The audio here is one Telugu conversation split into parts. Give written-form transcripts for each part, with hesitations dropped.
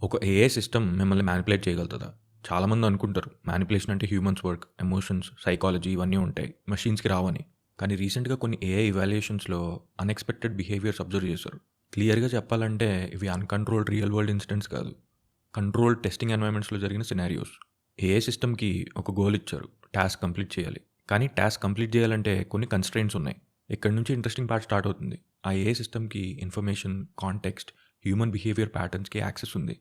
ఒక ఏఐ సిస్టమ్ మిమ్మల్ని మ్యానిపులేట్ చేయగలుగుతదా? చాలామంది అనుకుంటారు మ్యానిపులేషన్ అంటే హ్యూమన్స్ వర్క్, ఎమోషన్స్, సైకాలజీ ఇవన్నీ ఉంటాయి. మెషిన్స్‌కి రావని. కానీ రీసెంట్‌గా కొన్ని ఏఐ ఇవాల్యుయేషన్స్‌లో అన్‌ఎక్స్‌పెక్టెడ్ బిహేవియర్స్ అబ్జర్వ్ చేశారు. క్లియర్‌గా చెప్పాలంటే ఇవి అన్‌కంట్రోల్డ్ రియల్ వరల్డ్ ఇన్సిడెంట్స్ కాదు. కంట్రోల్డ్ టెస్టింగ్ ఎన్వైర్న్‌మెంట్స్‌లో జరిగిన సినారియోస్. ఏఐ సిస్టమ్‌కి ఒక గోల్ ఇచ్చారు. టాస్క్ కంప్లీట్ చేయాలి. కానీ టాస్క్ కంప్లీట్ చేయాలంటే కొన్ని కన్‌స్ట్రెయింట్స్ ఉన్నాయి. ఇక్కడి నుంచి ఇంట్రెస్టింగ్ పార్ట్ స్టార్ట్ అవుతుంది. ఆ ఏఐ సిస్టమ్‌కి ఇన్ఫర్మేషన్, కాంటెక్స్ట్, హ్యూమన్ బిహేవియర్ ప్యాటర్న్స్‌కి యాక్సెస్ ఉంది.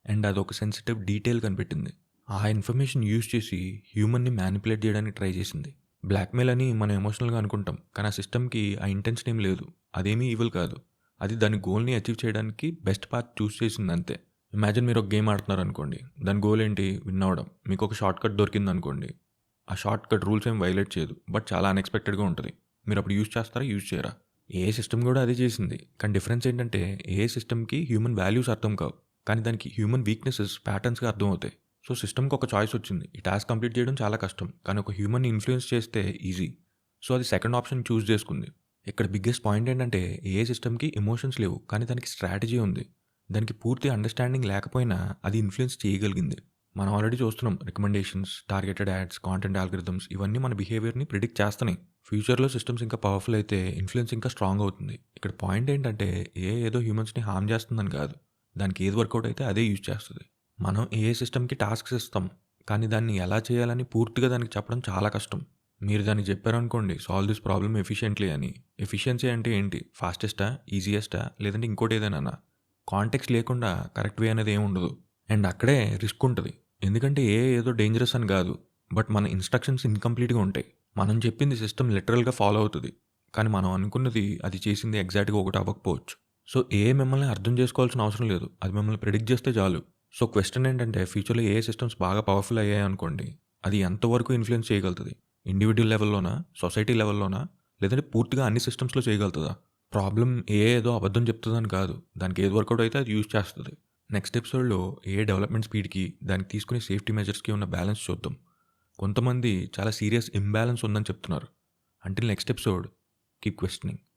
అండ్ అదొక సెన్సిటివ్ డీటెయిల్ కనిపెట్టింది. ఆ ఇన్ఫర్మేషన్ యూజ్ చేసి హ్యూమన్‌ని మ్యానిపులేట్ చేయడానికి ట్రై చేసింది. బ్లాక్‌మెయిల్ అని మనం ఎమోషనల్‌గా అనుకుంటాం. కానీ ఆ సిస్టమ్‌కి ఆ ఇంటెన్షన్ ఏం లేదు. అదేమీ ఈవిల్ కాదు. అది దాని గోల్‌ని అచీవ్ చేయడానికి బెస్ట్ పాత్ చూస్ చేసిందంతే. ఇమాజిన్ మీరు ఒక గేమ్ ఆడుతున్నారనుకోండి. దాని గోల్ ఏంటి? విన్ అవ్వడం. మీకు ఒక షార్ట్ కట్ దొరికిందనుకోండి. ఆ షార్ట్ కట్ రూల్స్ ఏం వైలేట్ చేయదు. బట్ చాలా అన్‌ఎక్స్‌పెక్టెడ్‌గా ఉంటది. మీరప్పుడు యూజ్ చేస్తారా? యూజ్ చేయరా? ఏఐ సిస్టమ్ గూడా అదే చేసింది. కానీ డిఫరెన్స్ ఏంటంటే ఏఐ సిస్టమ్‌కి హ్యూమన్ వాల్యూస్ అర్థం కావు. కానీ దానికి హ్యూమన్ వీక్‌నెసెస్ ప్యాటర్న్స్‌గా అర్థమవుతాయి. సో, సిస్టమ్‌కి ఒక చాయిస్ వచ్చింది. ఈ టాస్క్ కంప్లీట్ చేయడం చాలా కష్టం. కానీ ఒక హ్యూమన్‌ని ఇన్‌ఫ్లూయెన్స్ చేస్తే ఈజీ. సో, అది సెకండ్ ఆప్షన్ చూజ్ చేసుకుంది. ఇక్కడ బిగ్గెస్ట్ పాయింట్ ఏంటంటే ఏఐ సిస్టమ్‌కి ఎమోషన్స్ లేవు. కానీ దానికి స్ట్రాటజీ ఉంది. దానికి పూర్తి అండర్‌స్టాండింగ్ లేకపోయినా అది ఇన్‌ఫ్లూయెన్స్ చేయగలిగింది. మనం ఆల్రెడీ చూస్తున్నాం recommendations, targeted ads, content algorithms ఇవన్నీ మన బిహేవియర్‌ని ప్రిడిక్ట్ చేస్తున్నాయి. ఫ్యూచర్‌లో సిస్టమ్స్ ఇంకా పవర్‌ఫుల్ అయితే ఇన్‌ఫ్లూయెన్స్ ఇంకా స్ట్రాంగ్ అవుతుంది. ఇక్కడ పాయింట్ ఏంటంటే ఏఐ ఏదో హ్యూమన్స్‌ని హార్మ్ చేస్తుందని కాదు. దానికి ఏది వర్కౌట్ అయితే అదే యూజ్ చేస్తది. మనం ఏఐ సిస్టమ్‌కి టాస్క్స్ ఇస్తాం. కానీ దాన్ని ఎలా చేయాలని పూర్తిగా దానికి చెప్పడం చాలా కష్టం. మీరు దానికి చెప్పారనుకోండి సాల్వ్ దిస్ ప్రాబ్లమ్ ఎఫిషియంట్‌లీ అని. ఎఫిషియన్సీ అంటే ఏంటి? ఫాస్టెస్టా? ఈజియెస్టా? లేదంటే ఇంకోటి ఏదైనానా? కాంటెక్స్ట్ లేకుండా కరెక్ట్ వే అనేది ఏమి ఉండదు. అండ్ అక్కడే రిస్క్ ఉంటది. ఎందుకంటే ఏఐ ఏదో డేంజరస్ అని కాదు. బట్ మన ఇన్‌స్ట్రక్షన్స్ ఇన్‌కంప్లీట్‌గా ఉంటాయి. మనం చెప్పింది సిస్టమ్ లిటరల్‌గా ఫాలో అవుతది. కానీ మనం అనుకున్నది అది చేసింది ఎగ్జాక్ట్‌గా ఒకటి అవ్వకపోవచ్చు. సో, ఏఐ మిమ్మల్ని అర్థం చేసుకోవాల్సిన అవసరం లేదు. అది మిమ్మల్ని ప్రిడిక్ట్ చేస్తే చాలు. సో, క్వెషన్ ఏంటంటే ఫ్యూచర్‌లో ఏఐ సిస్టమ్స్ బాగా పవర్‌ఫుల్ అయ్యాయనుకోండి. అది ఎంతవరకు ఇన్‌ఫ్లూయెన్స్ చేయగలుగుతది? ఇండివిడ్యువల్ లెవెల్‌లోనా? సొసైటీ లెవెల్‌లోనా? లేదంటే పూర్తిగా అన్ని సిస్టమ్స్‌లో చేయగలుగుతదా? ప్రాబ్లమ్ ఏఐ ఏదో అబద్ధం చెప్తదని కాదు. దానికి ఏది వర్కౌట్ అయితే అది యూజ్ చేస్తది. నెక్స్ట్ ఎపిసోడ్‌లో ఏఐ డెవలప్‌మెంట్ స్పీడ్‌కి, దానికి తీసుకునే సేఫ్టీ మెజర్స్‌కి ఉన్న బ్యాలెన్స్ చూద్దాం. కొంతమంది చాలా సీరియస్ ఇంబాలన్స్ ఉందని చెప్తున్నారు. Until next episode keep questioning.